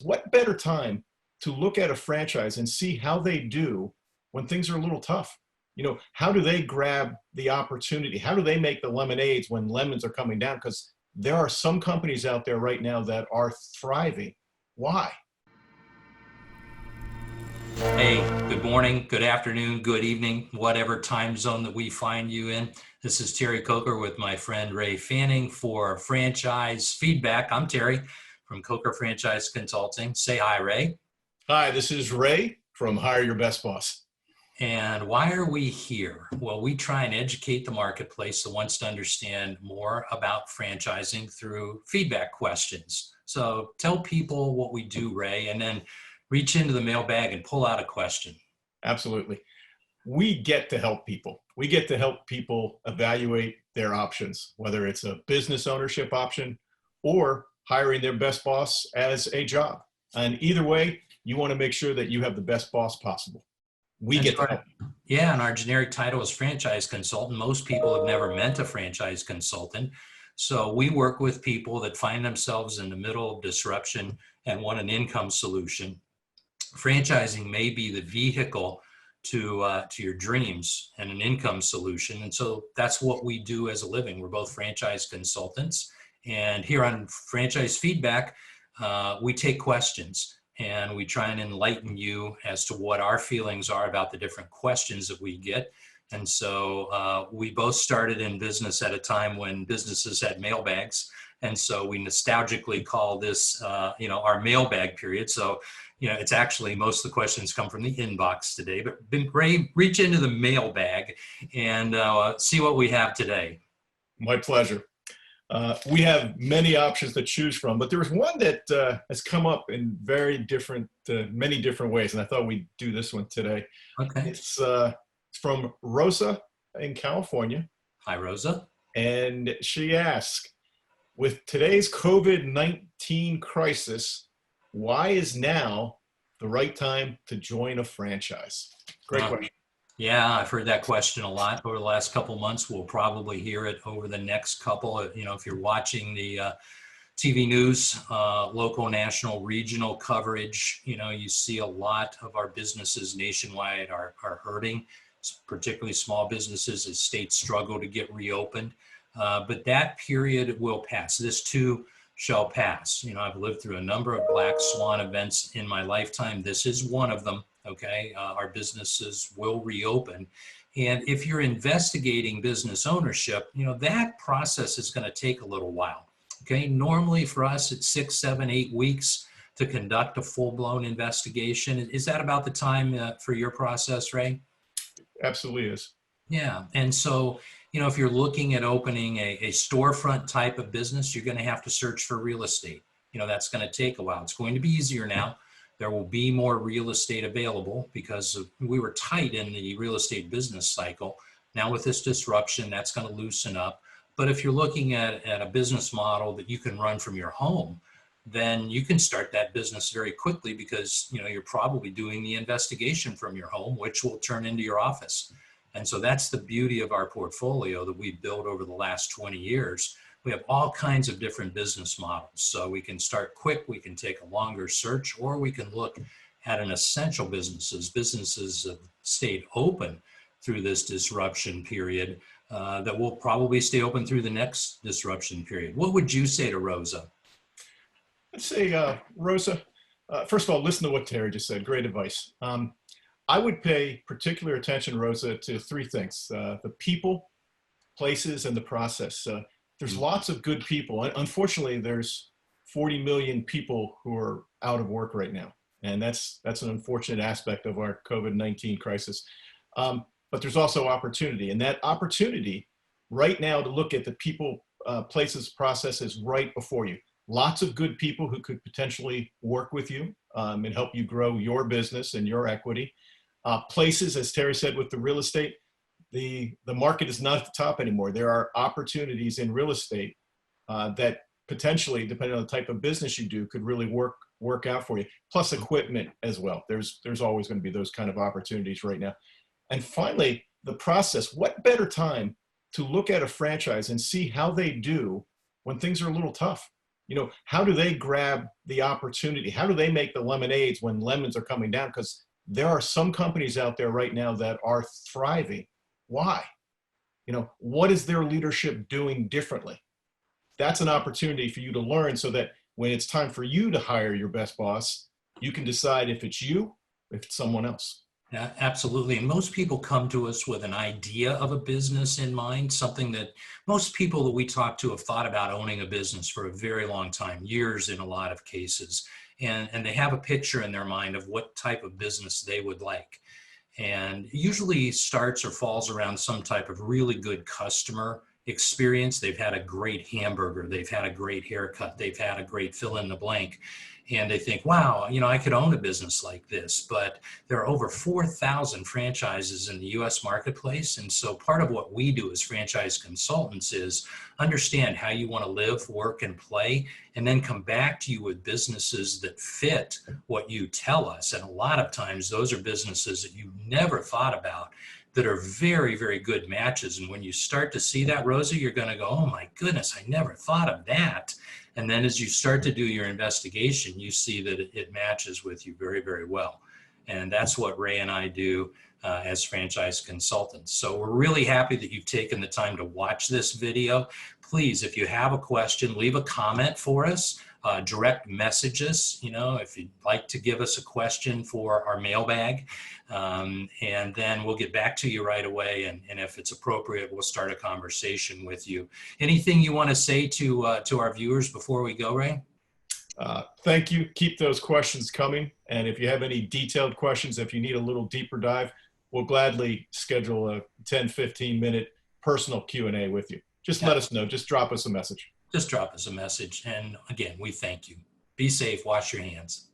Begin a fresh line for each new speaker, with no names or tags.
What better time to look at a franchise and see how they do when things are a little tough? How do they grab the opportunity? How do they make the lemonades when lemons are coming down? Because there are some companies out there right now that are thriving. Why?
Hey, good morning, good afternoon, good evening, whatever time zone that we find you in. This is Terry Coker with my friend Ray Fanning for Franchise Feedback. I'm Terry from Coker Franchise Consulting. Say hi, Ray.
Hi, this is Ray from Hire Your Best Boss.
And why are we here? Well, we try and educate the marketplace that wants to understand more about franchising through feedback questions. So tell people what we do, Ray, and then reach into the mailbag and pull out a question.
Absolutely. We get to help people. We get to help people evaluate their options, whether it's a business ownership option or hiring their best boss as a job. And either way, you want to make sure that you have the best boss possible. We
That's
get to
right.
help.
Yeah, and our generic title is franchise consultant. Most people have never met a franchise consultant. So we work with people that find themselves in the middle of disruption and want an income solution. Franchising may be the vehicle to your dreams and an income solution. And so that's what we do as a living. We're both franchise consultants. And here on Franchise Feedback, we take questions and we try and enlighten you as to what our feelings are about the different questions that we get. And so we both started in business at a time when businesses had mailbags. And so we nostalgically call this, our mailbag period. So, it's actually most of the questions come from the inbox today, but Ray, reach into the mailbag and see what we have today.
My pleasure. We have many options to choose from, but there was one that has come up in many different ways, and I thought we'd do this one today.
Okay.
It's from Rosa in California.
Hi, Rosa.
And she asked, with today's COVID-19 crisis, why is now the right time to join a franchise? Great question.
Yeah, I've heard that question a lot over the last couple of months. We'll probably hear it over the next couple. If you're watching the TV news, local, national, regional coverage, you see a lot of our businesses nationwide are hurting, particularly small businesses as states struggle to get reopened. But that period will pass. This too shall pass. I've lived through a number of black swan events in my lifetime. This is one of them. Okay, our businesses will reopen. And if you're investigating business ownership, that process is going to take a little while. Okay, normally for us, it's 6, 7, 8 weeks to conduct a full-blown investigation. Is that about the time for your process, Ray?
Absolutely is.
Yeah, and so, if you're looking at opening a storefront type of business, you're going to have to search for real estate. That's going to take a while. It's going to be easier now. There will be more real estate available because we were tight in the real estate business cycle. Now with this disruption, that's going to loosen up. But if you're looking at a business model that you can run from your home, then you can start that business very quickly because you're probably doing the investigation from your home, which will turn into your office. And so that's the beauty of our portfolio that we've built over the last 20 years. We have all kinds of different business models. So we can start quick, we can take a longer search, or we can look at an essential businesses. Businesses have stayed open through this disruption period that will probably stay open through the next disruption period. What would you say to Rosa?
I'd say, Rosa, first of all, listen to what Terry just said. Great advice. I would pay particular attention, Rosa, to three things: the people, places, and the process. There's lots of good people. Unfortunately, there's 40 million people who are out of work right now. And that's an unfortunate aspect of our COVID-19 crisis. But there's also opportunity. And that opportunity right now to look at the people, places, processes right before you. Lots of good people who could potentially work with you and help you grow your business and your equity. Places, as Terry said, with the real estate, the market is not at the top anymore. There are opportunities in real estate that potentially, depending on the type of business you do, could really work out for you. Plus equipment as well. There's always going to be those kind of opportunities right now. And finally, the process. What better time to look at a franchise and see how they do when things are a little tough? How do they grab the opportunity? How do they make the lemonades when lemons are coming down? Because there are some companies out there right now that are thriving. Why? What is their leadership doing differently? That's an opportunity for you to learn so that when it's time for you to hire your best boss, you can decide if it's you, if it's someone else.
Yeah, absolutely. And most people come to us with an idea of a business in mind, something that most people that we talk to have thought about owning a business for a very long time, years in a lot of cases. And they have a picture in their mind of what type of business they would like. And usually starts or falls around some type of really good customer experience. They've had a great hamburger, they've had a great haircut, they've had a great fill in the blank. And they think, wow, I could own a business like this. But there are over 4,000 franchises in the US marketplace. And so part of what we do as franchise consultants is understand how you want to live, work, and play, and then come back to you with businesses that fit what you tell us. And a lot of times those are businesses that you never thought about that are very, very good matches. And when you start to see that, Rosa, you're going to go, oh my goodness, I never thought of that. And then as you start to do your investigation, you see that it matches with you very, very well. And that's what Ray and I do as franchise consultants. So we're really happy that you've taken the time to watch this video. Please, if you have a question, leave a comment for us. Direct message us, if you'd like to give us a question for our mailbag, and then we'll get back to you right away. And if it's appropriate, we'll start a conversation with you. Anything you want to say to our viewers before we go, Ray?
Thank you. Keep those questions coming. And if you have any detailed questions, if you need a little deeper dive, we'll gladly schedule a 10, 15-minute personal Q&A with you. Just let us know. Just drop us a message.
Just drop us a message. And again, we thank you. Be safe. Wash your hands.